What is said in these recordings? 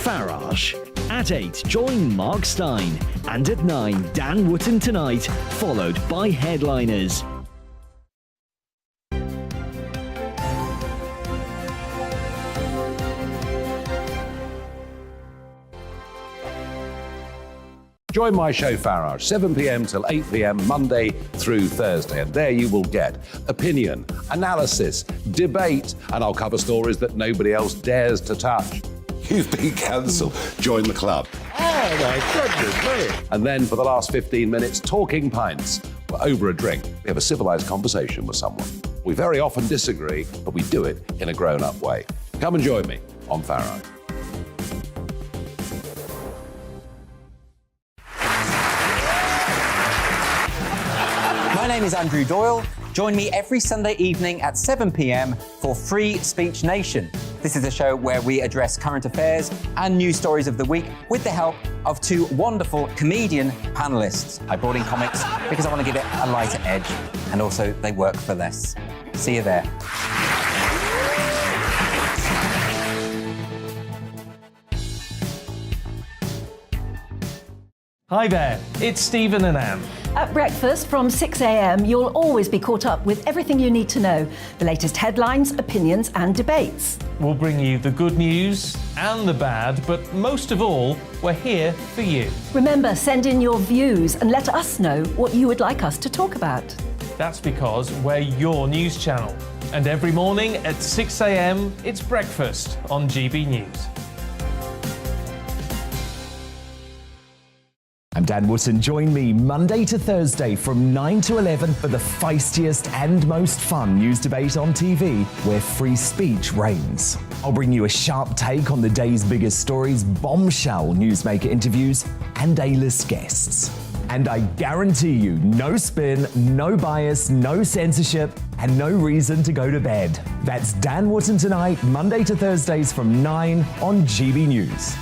Farage. At 8, join Mark Stein. And at 9, Dan Wootton Tonight, followed by Headliners. Join my show Farage, 7 p.m. till 8 p.m. Monday through Thursday. And there you will get opinion, analysis, debate, and I'll cover stories that nobody else dares to touch. You've been cancelled. Join the club. Oh my goodness me. And then for the last 15 minutes, talking pints. Over a drink, we have a civilised conversation with someone. We very often disagree, but we do it in a grown-up way. Come and join me on Farage. My name is Andrew Doyle. Join me every Sunday evening at 7 p.m. for Free Speech Nation. This is a show where we address current affairs and news stories of the week with the help of two wonderful comedian panellists. I brought in comics because I want to give it a lighter edge, and also they work for less. See you there. Hi there, it's Stephen and Anne. At breakfast from 6 a.m, you'll always be caught up with everything you need to know, the latest headlines, opinions and debates. We'll bring you the good news and the bad, but most of all, we're here for you. Remember, send in your views and let us know what you would like us to talk about. That's because we're your news channel. And every morning at 6 a.m, it's breakfast on GB News. I'm Dan Wootton. Join me Monday to Thursday from 9 to 11 for the feistiest and most fun news debate on TV, where free speech reigns. I'll bring you a sharp take on the day's biggest stories, bombshell newsmaker interviews, and A-list guests. And I guarantee you, no spin, no bias, no censorship, and no reason to go to bed. That's Dan Wootton Tonight, Monday to Thursdays from 9 on GB News.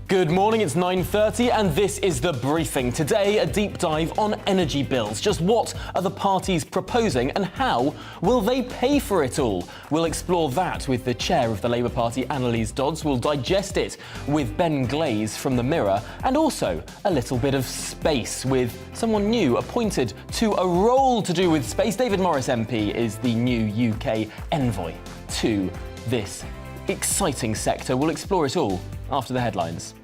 Good morning, it's 9:30 and this is The Briefing. Today, a deep dive on energy bills. Just what are the parties proposing and how will they pay for it all? We'll explore that with the chair of the Labour Party, Annalise Dodds. We'll digest it with Ben Glaze from The Mirror, and also a little bit of space with someone new appointed to a role to do with space. David Morris MP is the new UK envoy to this exciting sector. We'll explore it all after the headlines.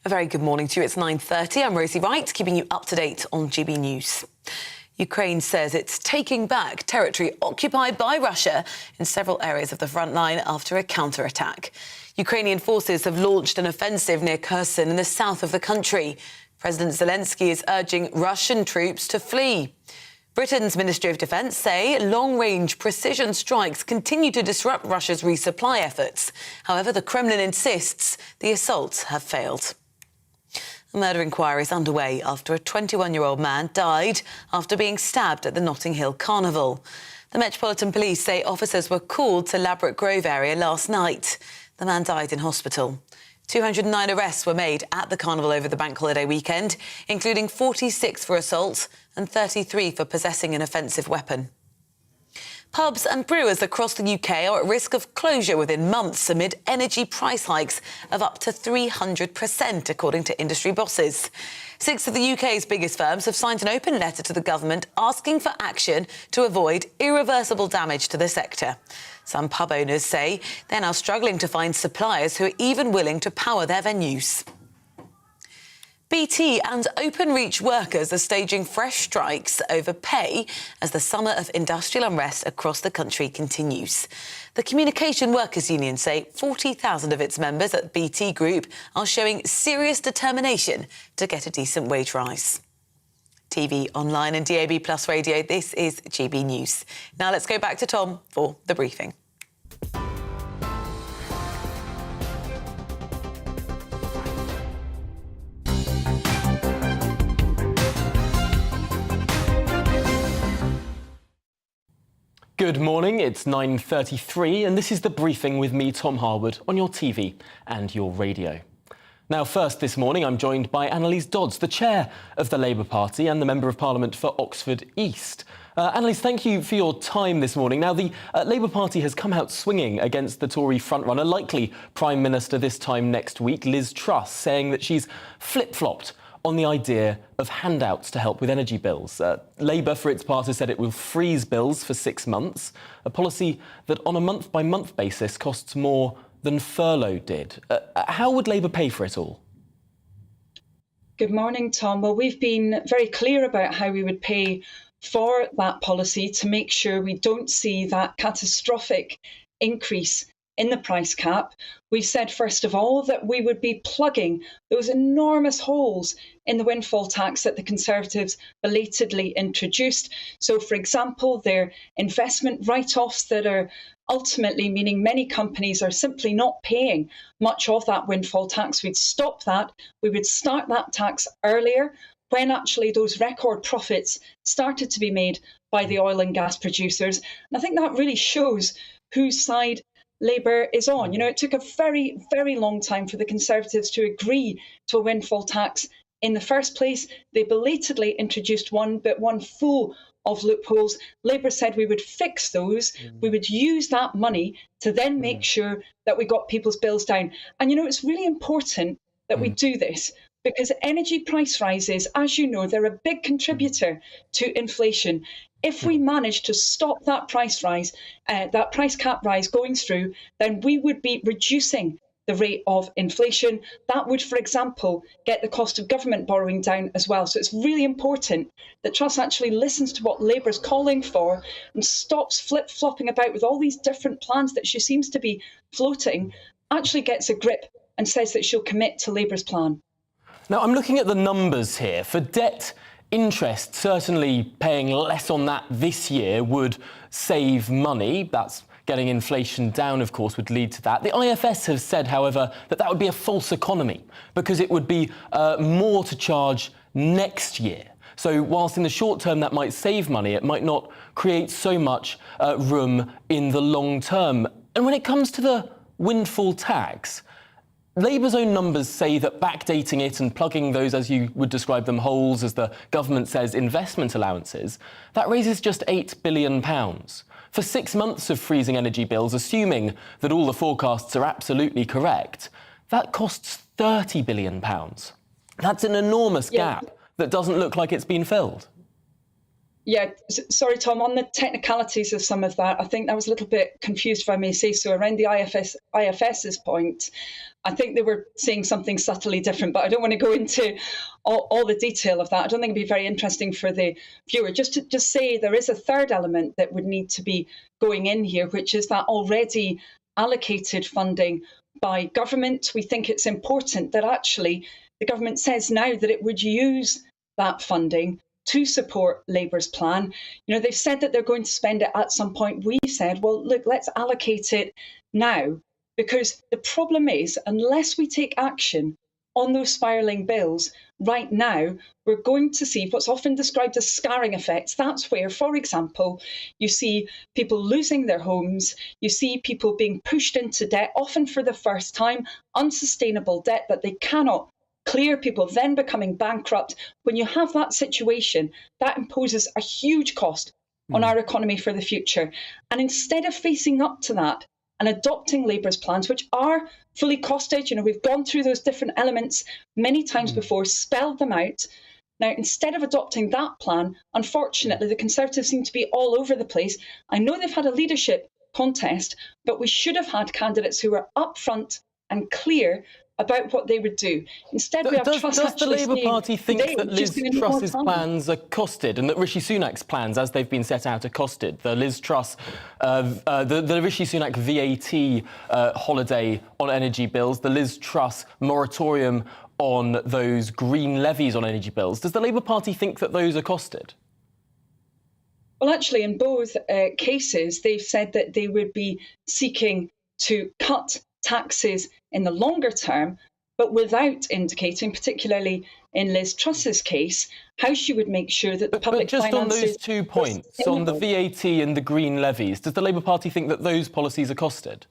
A very good morning to you. It's 9:30. I'm Rosie Wright, keeping you up to date on GB News. Ukraine says it's taking back territory occupied by Russia in several areas of the front line after a counterattack. Ukrainian forces have launched an offensive near Kherson in the south of the country. President Zelensky is urging Russian troops to flee. Britain's Ministry of Defence say long-range precision strikes continue to disrupt Russia's resupply efforts. However, the Kremlin insists the assaults have failed. A murder inquiry is underway after a 21-year-old man died after being stabbed at the Notting Hill Carnival. The Metropolitan Police say officers were called to Ladbroke Grove area last night. The man died in hospital. 209 arrests were made at the carnival over the bank holiday weekend, including 46 for assault and 33 for possessing an offensive weapon. Pubs and brewers across the UK are at risk of closure within months amid energy price hikes of up to 300%, according to industry bosses. 6 of the UK's biggest firms have signed an open letter to the government asking for action to avoid irreversible damage to the sector. Some pub owners say they're now struggling to find suppliers who are even willing to power their venues. BT and Openreach workers are staging fresh strikes over pay as the summer of industrial unrest across the country continues. The Communication Workers Union say 40,000 of its members at BT Group are showing serious determination to get a decent wage rise. TV, online and DAB Plus radio, this is GB News. Now let's go back to Tom for The Briefing. Good morning, it's 9:33 and this is The Briefing with me, Tom Harwood, on your TV and your radio. Now, first this morning, I'm joined by Annalise Dodds, the chair of the Labour Party and the Member of Parliament for Oxford East. Annalise, thank you for your time this morning. Now, the Labour Party has come out swinging against the Tory frontrunner, likely Prime Minister this time next week, Liz Truss, saying that she's flip-flopped on the idea of handouts to help with energy bills. Labour, for its part, has said it will freeze bills for 6 months, a policy that on a month-by-month basis costs more than furlough did. How would Labour pay for it all? Good morning, Tom. Well, we've been very clear about how we would pay for that policy to make sure we don't see that catastrophic increase in the price cap. We said, first of all, that we would be plugging those enormous holes in the windfall tax that the Conservatives belatedly introduced. So, for example, their investment write-offs that are ultimately meaning many companies are simply not paying much of that windfall tax. We'd stop that. We would start that tax earlier, when actually those record profits started to be made by the oil and gas producers. And I think that really shows whose side Labour is on. You know, it took a very, very long time for the Conservatives to agree to a windfall tax in the first place. They belatedly introduced one, but one full of loopholes. Labour said we would fix those. We would use that money to then make sure that we got people's bills down. And, you know, it's really important that we do this, because energy price rises, as you know, they're a big contributor to inflation. If we manage to stop that price rise, that price cap rise going through, then we would be reducing the rate of inflation. That would, for example, get the cost of government borrowing down as well. So it's really important that Truss actually listens to what Labour's calling for and stops flip-flopping about with all these different plans that she seems to be floating, actually gets a grip and says that she'll commit to Labour's plan. Now, I'm looking at the numbers here. For debt interest, certainly paying less on that this year would save money. That's getting inflation down, of course, would lead to that. The IFS has said, however, that that would be a false economy because it would be more to charge next year. So whilst in the short term that might save money, it might not create so much room in the long term. And when it comes to the windfall tax, Labour's own numbers say that backdating it and plugging those, as you would describe them, holes, as the government says, investment allowances, that raises just £8 billion. For 6 months of freezing energy bills, assuming that all the forecasts are absolutely correct, that costs £30 billion. That's an enormous gap that doesn't look like it's been filled. Yeah, sorry, Tom, on the technicalities of some of that, I think that was a little bit confused, if I may say so, around the IFS's point. I think they were saying something subtly different, but I don't want to go into all the detail of that. I don't think it'd be very interesting for the viewer. Just to say there is a third element that would need to be going in here, which is that already allocated funding by government. We think it's important that actually the government says now that it would use that funding to support Labour's plan. You know, they've said that they're going to spend it at some point. We said, well, look, let's allocate it now, because the problem is, unless we take action on those spiralling bills right now, we're going to see what's often described as scarring effects. That's where, for example, you see people losing their homes, you see people being pushed into debt, often for the first time, unsustainable debt that they cannot clear, people then becoming bankrupt. When you have that situation, that imposes a huge cost on our economy for the future. And instead of facing up to that and adopting Labour's plans, which are fully costed, you know, we've gone through those different elements many times before, spelled them out. Now, instead of adopting that plan, unfortunately, the Conservatives seem to be all over the place. I know they've had a leadership contest, but we should have had candidates who were upfront and clear about what they would do. Instead, we have Truss. Does the Labour Party think that Liz Truss's plans are costed and that Rishi Sunak's plans, as they've been set out, are costed? The Liz Truss, the Rishi Sunak VAT holiday on energy bills, the Liz Truss moratorium on those green levies on energy bills. Does the Labour Party think that those are costed? Well, actually, in both cases, they've said that they would be seeking to cut taxes in the longer term, but without indicating, particularly in Liz Truss's case, how she would make sure that the public finances... But just on those 2 points, on the VAT and the green levies, does the Labour Party think that those policies are costed?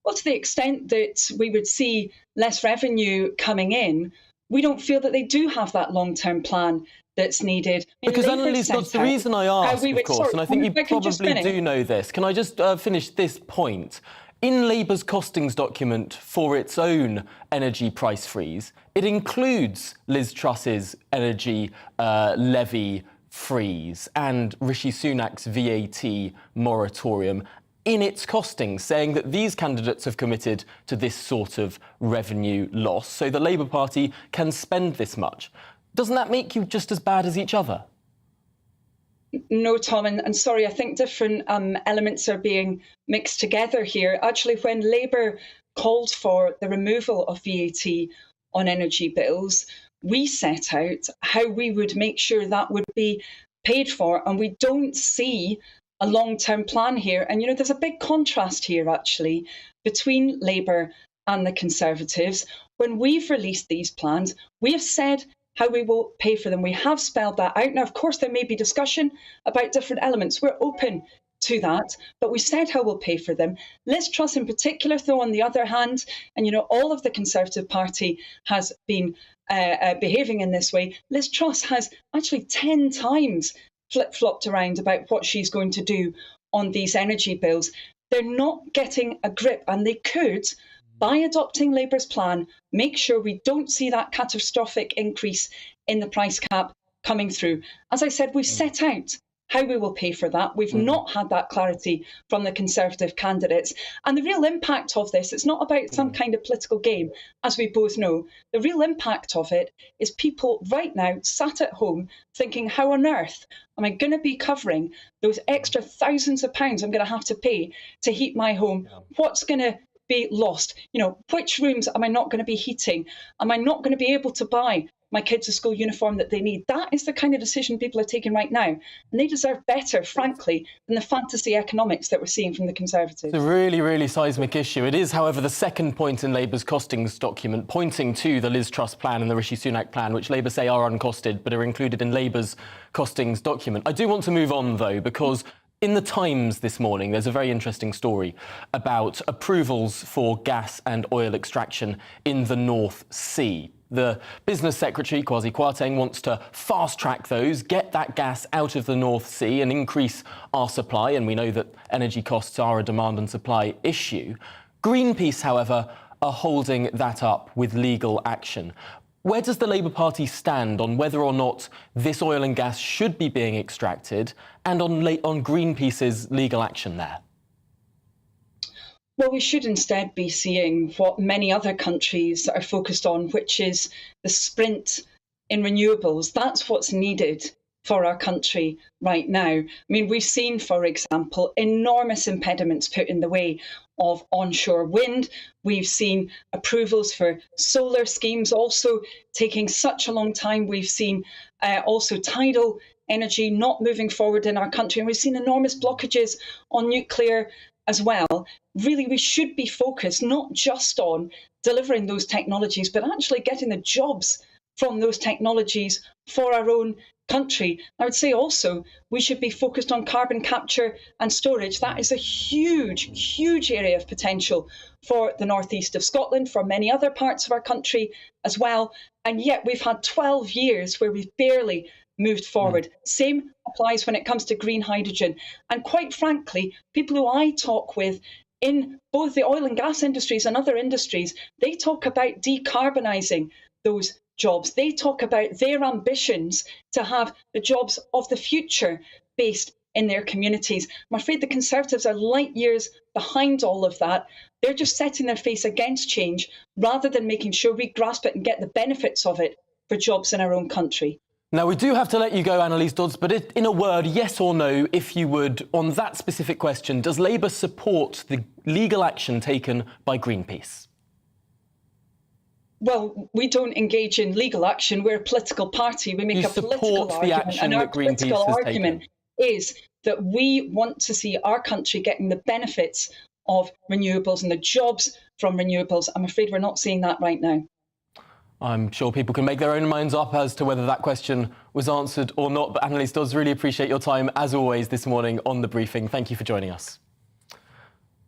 Well, to the extent that we would see less revenue coming in, we don't feel that they do have that long-term plan that's needed. Because, Annalise, that's the reason I ask, of course, and I think you probably do know this. Can I just finish this point? In Labour's costings document for its own energy price freeze, it includes Liz Truss's energy levy freeze and Rishi Sunak's VAT moratorium in its costings, saying that these candidates have committed to this sort of revenue loss, so the Labour Party can spend this much. Doesn't that make you just as bad as each other? No, Tom, and sorry, I think different elements are being mixed together here. Actually, when Labour called for the removal of VAT on energy bills, we set out how we would make sure that would be paid for, and we don't see a long-term plan here. And, there's a big contrast here, actually, between Labour and the Conservatives. When we've released these plans, we have said how we will pay for them. We have spelled that out. Now, of course, there may be discussion about different elements. We're open to that, but we said how we'll pay for them. Liz Truss in particular, though, on the other hand, and, all of the Conservative Party has been behaving in this way. Liz Truss has actually 10 times flip-flopped around about what she's going to do on these energy bills. They're not getting a grip, and they could, by adopting Labour's plan, make sure we don't see that catastrophic increase in the price cap coming through. As I said, we've set out how we will pay for that. We've not had that clarity from the Conservative candidates. And the real impact of this, it's not about some kind of political game, as we both know. The real impact of it is people right now sat at home thinking, how on earth am I going to be covering those extra thousands of pounds I'm going to have to pay to heat my home? What's going to be lost? Which rooms am I not going to be heating? Am I not going to be able to buy my kids a school uniform that they need? That is the kind of decision people are taking right now. And they deserve better, frankly, than the fantasy economics that we're seeing from the Conservatives. It's a really, really seismic issue. It is, however, the second point in Labour's costings document, pointing to the Liz Truss plan and the Rishi Sunak plan, which Labour say are uncosted, but are included in Labour's costings document. I do want to move on, though, because in the Times this morning, there's a very interesting story about approvals for gas and oil extraction in the North Sea. The Business Secretary, Kwasi Kwarteng, wants to fast-track those, get that gas out of the North Sea and increase our supply, and we know that energy costs are a demand and supply issue. Greenpeace, however, are holding that up with legal action. Where does the Labour Party stand on whether or not this oil and gas should be being extracted, and on Greenpeace's legal action there? Well, we should instead be seeing what many other countries are focused on, which is the sprint in renewables. That's what's needed for our country right now. I mean, we've seen, for example, enormous impediments put in the way of onshore wind. We've seen approvals for solar schemes also taking such a long time. We've seen also tidal energy not moving forward in our country. And we've seen enormous blockages on nuclear as well. Really, we should be focused not just on delivering those technologies, but actually getting the jobs from those technologies for our own country. I would say also we should be focused on carbon capture and storage. That is a huge, huge area of potential for the northeast of Scotland, for many other parts of our country as well. And yet we've had 12 years where we've barely moved forward. Same applies when it comes to green hydrogen. And quite frankly, people who I talk with in both the oil and gas industries and other industries, they talk about decarbonising those jobs. They talk about their ambitions to have the jobs of the future based in their communities. I'm afraid the Conservatives are light years behind all of that. They're just setting their face against change rather than making sure we grasp it and get the benefits of it for jobs in our own country. Now, we do have to let you go, Annalise Dodds, but in a word, yes or no, if you would, on that specific question, does Labour support the legal action taken by Greenpeace? Well, we don't engage in legal action. We're a political party. We make a political argument. And our political argument is that we want to see our country getting the benefits of renewables and the jobs from renewables. I'm afraid we're not seeing that right now. I'm sure people can make their own minds up as to whether that question was answered or not. But Annalise Dodds, really appreciate your time, as always, this morning on The Briefing. Thank you for joining us.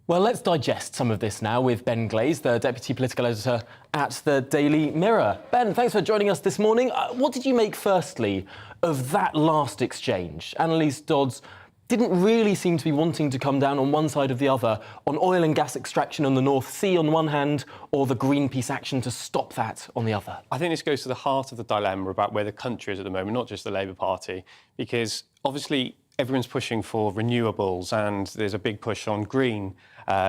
Well, let's digest some of this now with Ben Glaze, the Deputy Political Editor at the Daily Mirror. Ben, thanks for joining us this morning. What did you make, firstly, of that last exchange? Annalise Dodds didn't really seem to be wanting to come down on one side or the other on oil and gas extraction on the North Sea on one hand, or the Greenpeace action to stop that on the other. I think this goes to the heart of the dilemma about where the country is at the moment, not just the Labour Party, because obviously everyone's pushing for renewables and there's a big push on green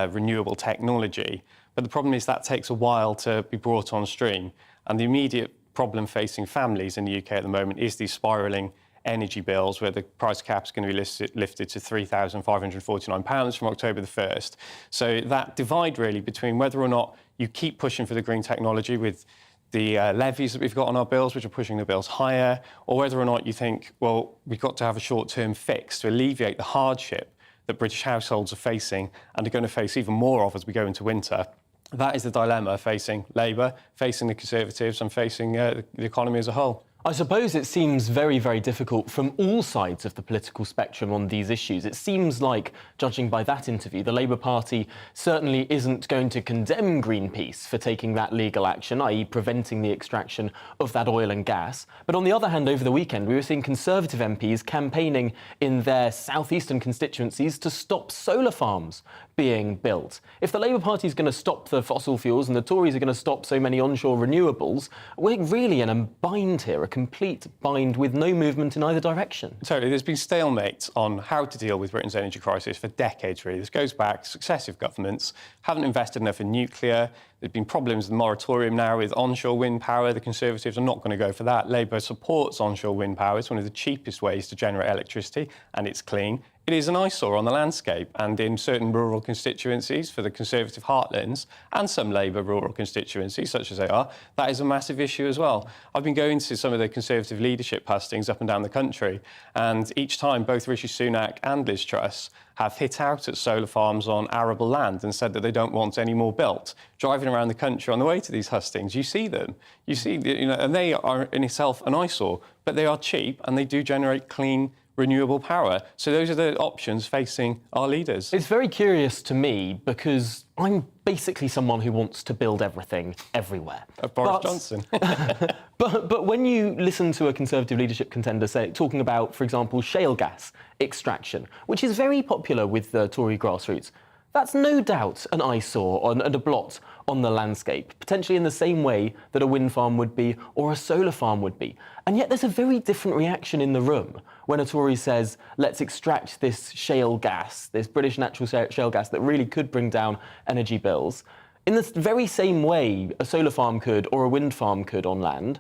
renewable technology. But the problem is that takes a while to be brought on stream. And the immediate problem facing families in the UK at the moment is these spiralling energy bills, where the price cap is going to be lifted to £3,549 from October the 1st. So that divide really between whether or not you keep pushing for the green technology with the levies that we've got on our bills, which are pushing the bills higher, or whether or not you think, well, we've got to have a short-term fix to alleviate the hardship that British households are facing and are going to face even more of as we go into winter. That is the dilemma facing Labour, facing the Conservatives and facing the economy as a whole. I suppose it seems very, very difficult from all sides of the political spectrum on these issues. It seems like, judging by that interview, the Labour Party certainly isn't going to condemn Greenpeace for taking that legal action, i.e. preventing the extraction of that oil and gas. But on the other hand, over the weekend, we were seeing Conservative MPs campaigning in their southeastern constituencies to stop solar farms being built. If the Labour Party is going to stop the fossil fuels and the Tories are going to stop so many onshore renewables, we're really in a bind here, a complete bind with no movement in either direction. Totally. There's been stalemate on how to deal with Britain's energy crisis for decades, really. This goes back. Successive governments haven't invested enough in nuclear. There's been problems with the moratorium now with onshore wind power. The Conservatives are not going to go for that. Labour supports onshore wind power. It's one of the cheapest ways to generate electricity, and it's clean. It is an eyesore on the landscape, and in certain rural constituencies for the Conservative heartlands and some Labour rural constituencies, such as they are, that is a massive issue as well. I've been going to some of the Conservative leadership hustings up and down the country, and each time both Rishi Sunak and Liz Truss have hit out at solar farms on arable land and said that they don't want any more built. Driving around the country on the way to these hustings, you see them. You see, and they are in itself an eyesore, but they are cheap and they do generate clean, renewable power. So those are the options facing our leaders. It's very curious to me because I'm basically someone who wants to build everything everywhere. Boris Johnson. but when you listen to a Conservative leadership contender talking about, for example, shale gas extraction, which is very popular with the Tory grassroots, that's no doubt an eyesore and a blot on the landscape, potentially in the same way that a wind farm would be or a solar farm would be. And yet there's a very different reaction in the room when a Tory says, let's extract this shale gas, this British natural shale gas that really could bring down energy bills, in the very same way a solar farm could or a wind farm could on land.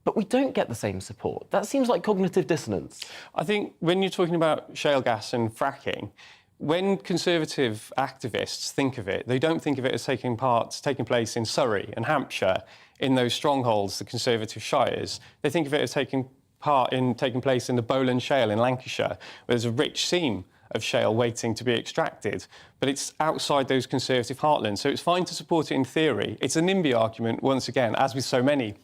But we don't get the same support. That seems like cognitive dissonance. I think when you're talking about shale gas and fracking, when Conservative activists think of it, they don't think of it as taking place in Surrey and Hampshire, in those strongholds, the Conservative shires. They think of it as taking place in the Bowland Shale in Lancashire, where there's a rich seam of shale waiting to be extracted. But it's outside those Conservative heartlands, so it's fine to support it in theory. It's a NIMBY argument, once again, as with so many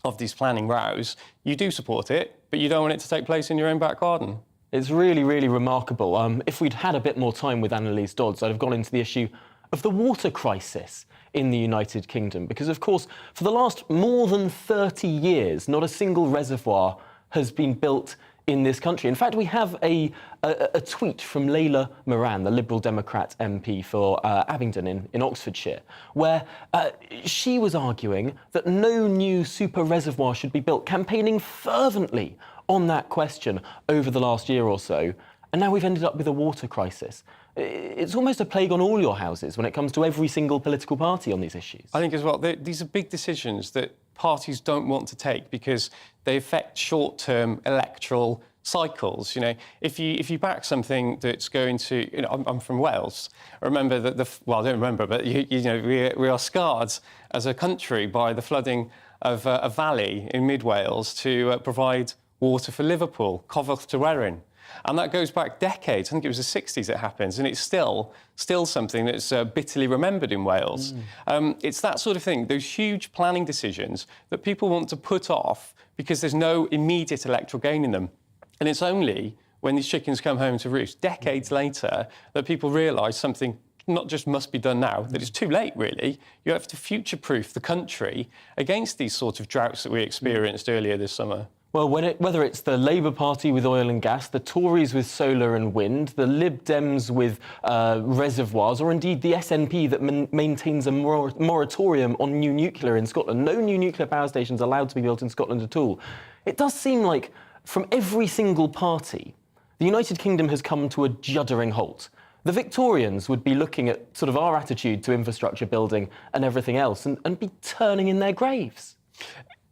of these planning rows. You do support it, but you don't want it to take place in your own back garden. It's really, really remarkable. If we'd had a bit more time with Annalise Dodds, I'd have gone into the issue of the water crisis in the United Kingdom. Because, of course, for the last more than 30 years, not a single reservoir has been built in this country. In fact, we have a tweet from Layla Moran, the Liberal Democrat MP for Abingdon in Oxfordshire, where she was arguing that no new super reservoir should be built, campaigning fervently on that question over the last year or so, and now we've ended up with a water crisis. It's almost a plague on all your houses when it comes to every single political party on these issues. I think as well, these are big decisions that parties don't want to take because they affect short-term electoral cycles. You know, if you back something that's going to, I'm from Wales. I remember that I don't remember, but we are scarred as a country by the flooding of a valley in mid Wales to provide water for Liverpool, Cofath to Werin. And that goes back decades. I think it was the 60s it happens, and it's still something that's bitterly remembered in Wales. It's that sort of thing, those huge planning decisions that people want to put off because there's no immediate electoral gain in them. And it's only when these chickens come home to roost, decades later, that people realise something not just must be done now, that it's too late, really. You have to future-proof the country against these sort of droughts that we experienced earlier this summer. Well, whether it's the Labour Party with oil and gas, the Tories with solar and wind, the Lib Dems with reservoirs, or indeed the SNP that maintains a moratorium on new nuclear in Scotland. No new nuclear power stations allowed to be built in Scotland at all. It does seem like from every single party, the United Kingdom has come to a juddering halt. The Victorians would be looking at sort of our attitude to infrastructure building and everything else and be turning in their graves.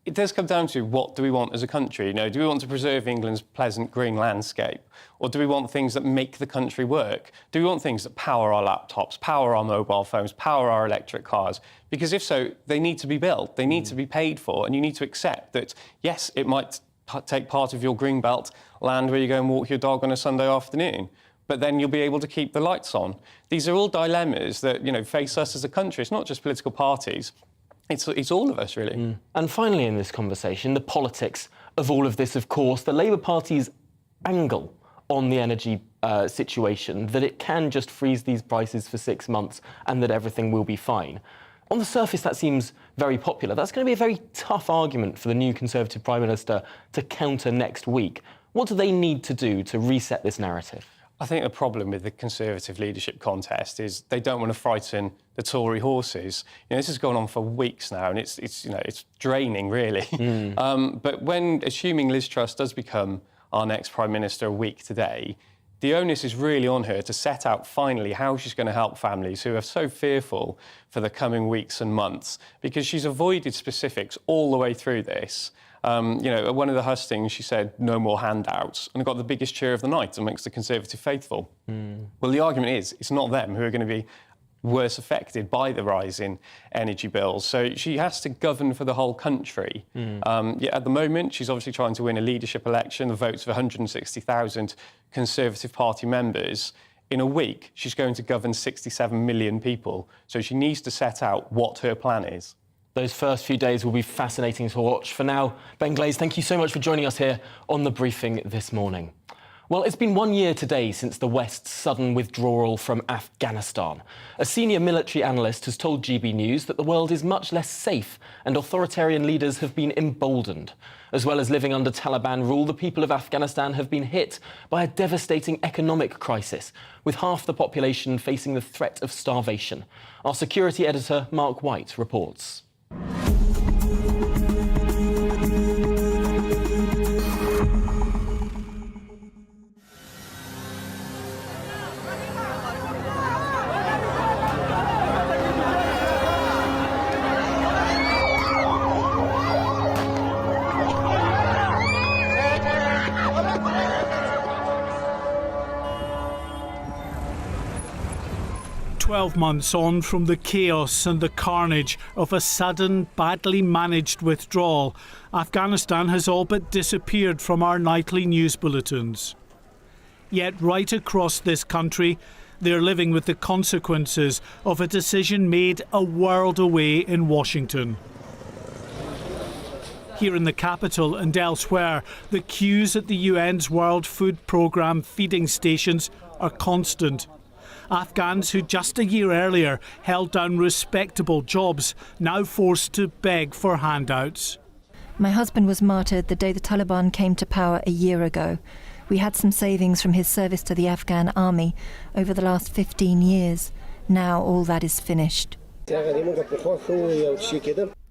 It does come down to what do we want as a country? You know, do we want to preserve England's pleasant green landscape? Or do we want things that make the country work? Do we want things that power our laptops, power our mobile phones, power our electric cars? Because if so, they need to be built, they need to be paid for, and you need to accept that, yes, it might take part of your greenbelt land where you go and walk your dog on a Sunday afternoon, but then you'll be able to keep the lights on. These are all dilemmas that, you know, face us as a country. It's not just political parties. It's all of us, really. And finally in this conversation, the politics of all of this, of course, the Labour Party's angle on the energy situation, that it can just freeze these prices for 6 months and that everything will be fine. On the surface, that seems very popular. That's going to be a very tough argument for the new Conservative Prime Minister to counter next week. What do they need to do to reset this narrative? I think the problem with the Conservative leadership contest is they don't want to frighten the Tory horses. You know, this has gone on for weeks now, and it's draining, really. But assuming Liz Truss does become our next Prime Minister a week today, the onus is really on her to set out finally how she's going to help families who are so fearful for the coming weeks and months, because she's avoided specifics all the way through this. You know, at one of the hustings, she said, no more handouts, and got the biggest cheer of the night amongst the Conservative faithful. Well, the argument is, it's not them who are going to be worse affected by the rise in energy bills. So she has to govern for the whole country. At the moment, she's obviously trying to win a leadership election, the votes of 160,000 Conservative Party members. In a week, she's going to govern 67 million people. So she needs to set out what her plan is. Those first few days will be fascinating to watch. For now, Ben Glaze, thank you so much for joining us here on The Briefing this morning. Well, it's been 1 year today since the West's sudden withdrawal from Afghanistan. A senior military analyst has told GB News that the world is much less safe and authoritarian leaders have been emboldened. As well as living under Taliban rule, the people of Afghanistan have been hit by a devastating economic crisis, with half the population facing the threat of starvation. Our security editor, Mark White, reports. Months on from the chaos and the carnage of a sudden, badly managed withdrawal, Afghanistan has all but disappeared from our nightly news bulletins. Yet right across this country, they're living with the consequences of a decision made a world away in Washington. Here in the capital and elsewhere, the queues at the UN's World Food Programme feeding stations are constant. Afghans who just a year earlier held down respectable jobs, now forced to beg for handouts. My husband was martyred the day the Taliban came to power a year ago. We had some savings from his service to the Afghan army over the last 15 years. Now all that is finished.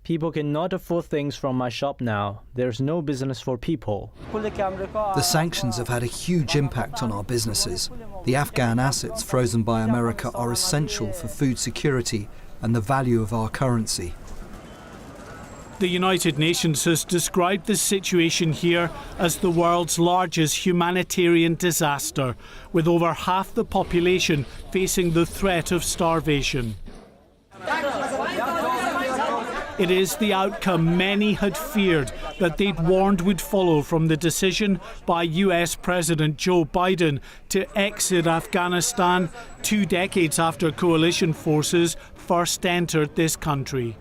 People cannot afford things from my shop now. There's no business for people. The sanctions have had a huge impact on our businesses. The Afghan assets frozen by America are essential for food security and the value of our currency. The United Nations has described the situation here as the world's largest humanitarian disaster, with over half the population facing the threat of starvation. It is the outcome many had feared that they'd warned would follow from the decision by US President Joe Biden to exit Afghanistan 2 decades after coalition forces first entered this country.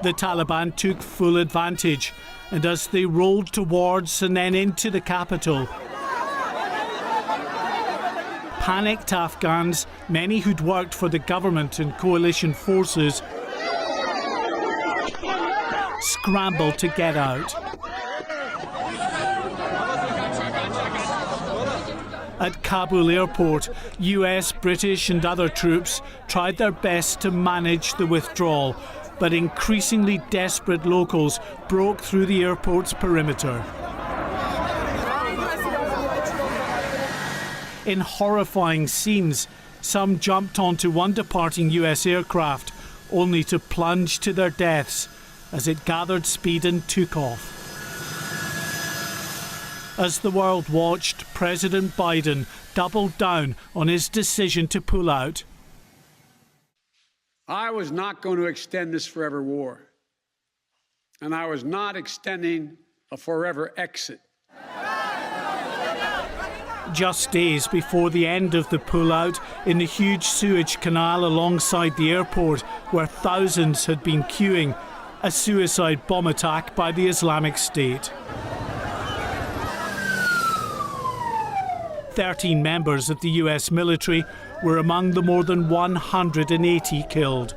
The Taliban took full advantage, and as they rolled towards and then into the capital, panicked Afghans, many who'd worked for the government and coalition forces, scrambled to get out. At Kabul airport, US, British and other troops tried their best to manage the withdrawal, but increasingly desperate locals broke through the airport's perimeter. In horrifying scenes, some jumped onto one departing US aircraft, only to plunge to their deaths as it gathered speed and took off. As the world watched, President Biden doubled down on his decision to pull out. I was not going to extend this forever war, and I was not extending a forever exit. Just days before the end of the pullout, in the huge sewage canal alongside the airport, where thousands had been queuing, a suicide bomb attack by the Islamic State. 13 members of the US military were among the more than 180 killed.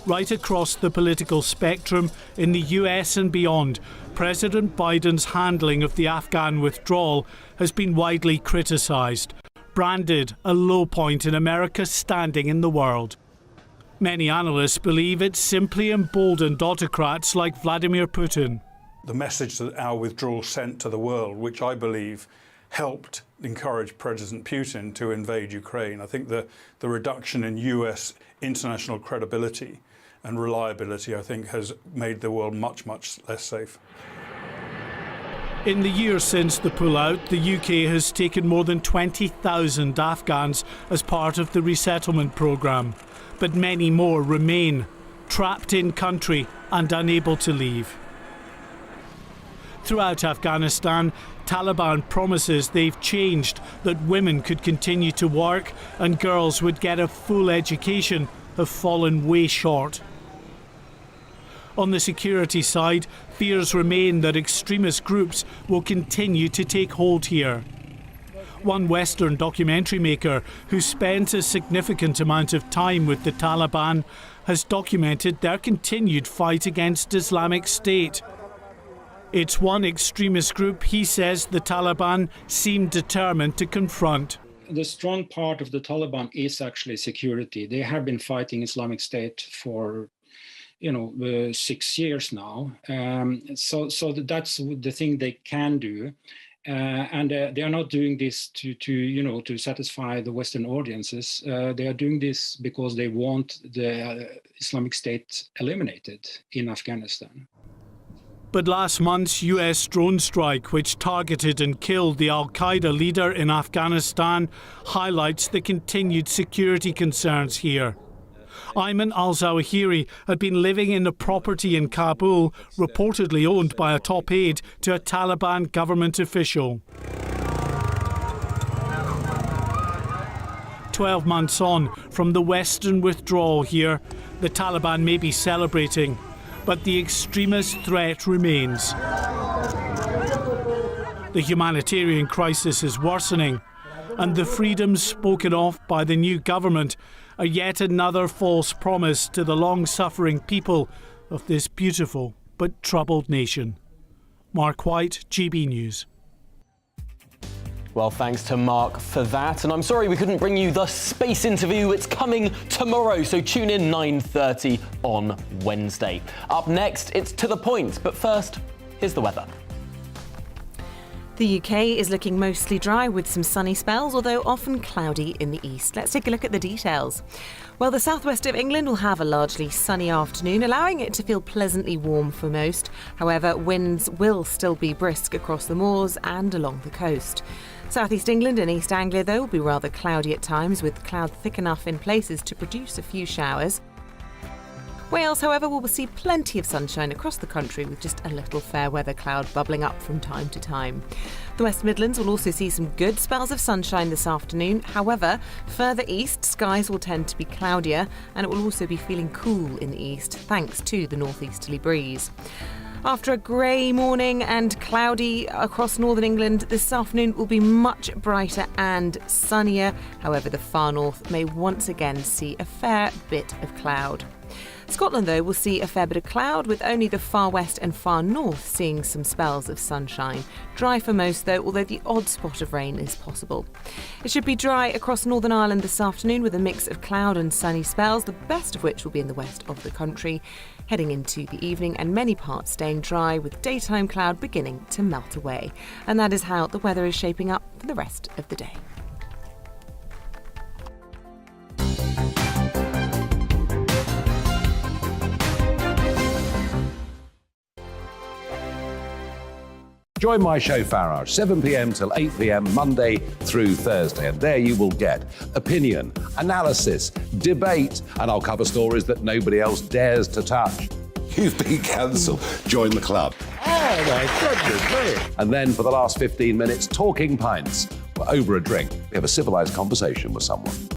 Right across the political spectrum, in the US and beyond, President Biden's handling of the Afghan withdrawal has been widely criticised, branded a low point in America's standing in the world. Many analysts believe it simply emboldened autocrats like Vladimir Putin. The message that our withdrawal sent to the world, which I believe helped encourage President Putin to invade Ukraine. I think the reduction in US international credibility and reliability, I think, has made the world much, much less safe. In the years since the pullout, the UK has taken more than 20,000 Afghans as part of the resettlement programme, but many more remain trapped in country and unable to leave. Throughout Afghanistan, Taliban promises they've changed, that women could continue to work and girls would get a full education, have fallen way short. On the security side, fears remain that extremist groups will continue to take hold here. One Western documentary maker who spent a significant amount of time with the Taliban has documented their continued fight against Islamic State. It's one extremist group he says the Taliban seem determined to confront. The strong part of the Taliban is actually security. They have been fighting Islamic State for 6 years now. So that's the thing they can do. And they are not doing this to satisfy the Western audiences. They are doing this because they want the Islamic State eliminated in Afghanistan. But last month's US drone strike, which targeted and killed the al-Qaeda leader in Afghanistan, highlights the continued security concerns here. Ayman al-Zawahiri had been living in a property in Kabul, reportedly owned by a top aide to a Taliban government official. 12 months on from the Western withdrawal here, the Taliban may be celebrating, but the extremist threat remains. The humanitarian crisis is worsening, and the freedoms spoken of by the new government are yet another false promise to the long-suffering people of this beautiful but troubled nation. Mark White, GB News. Well, thanks to Mark for that. And I'm sorry we couldn't bring you the space interview. It's coming tomorrow, so tune in 9:30 on Wednesday. Up next, it's To The Point. But first, here's the weather. The UK is looking mostly dry with some sunny spells, although often cloudy in the east. Let's take a look at the details. Well, the southwest of England will have a largely sunny afternoon, allowing it to feel pleasantly warm for most. However, winds will still be brisk across the moors and along the coast. Southeast England and East Anglia, though, will be rather cloudy at times, with cloud thick enough in places to produce a few showers. Wales, however, will see plenty of sunshine across the country with just a little fair weather cloud bubbling up from time to time. The West Midlands will also see some good spells of sunshine this afternoon. However, further east, skies will tend to be cloudier and it will also be feeling cool in the east thanks to the northeasterly breeze. After a grey morning and cloudy across northern England, this afternoon will be much brighter and sunnier. However, the far north may once again see a fair bit of cloud. Scotland, though, will see a fair bit of cloud, with only the far west and far north seeing some spells of sunshine. Dry for most, though, although the odd spot of rain is possible. It should be dry across Northern Ireland this afternoon with a mix of cloud and sunny spells, the best of which will be in the west of the country, heading into the evening, and many parts staying dry with daytime cloud beginning to melt away. And that is how the weather is shaping up for the rest of the day. Join my show Farage, 7 p.m. till 8 p.m. Monday through Thursday. And there you will get opinion, analysis, debate, and I'll cover stories that nobody else dares to touch. You've been cancelled. Join the club. Oh, my goodness me. And then for the last 15 minutes, talking pints. Over a drink, we have a civilised conversation with someone.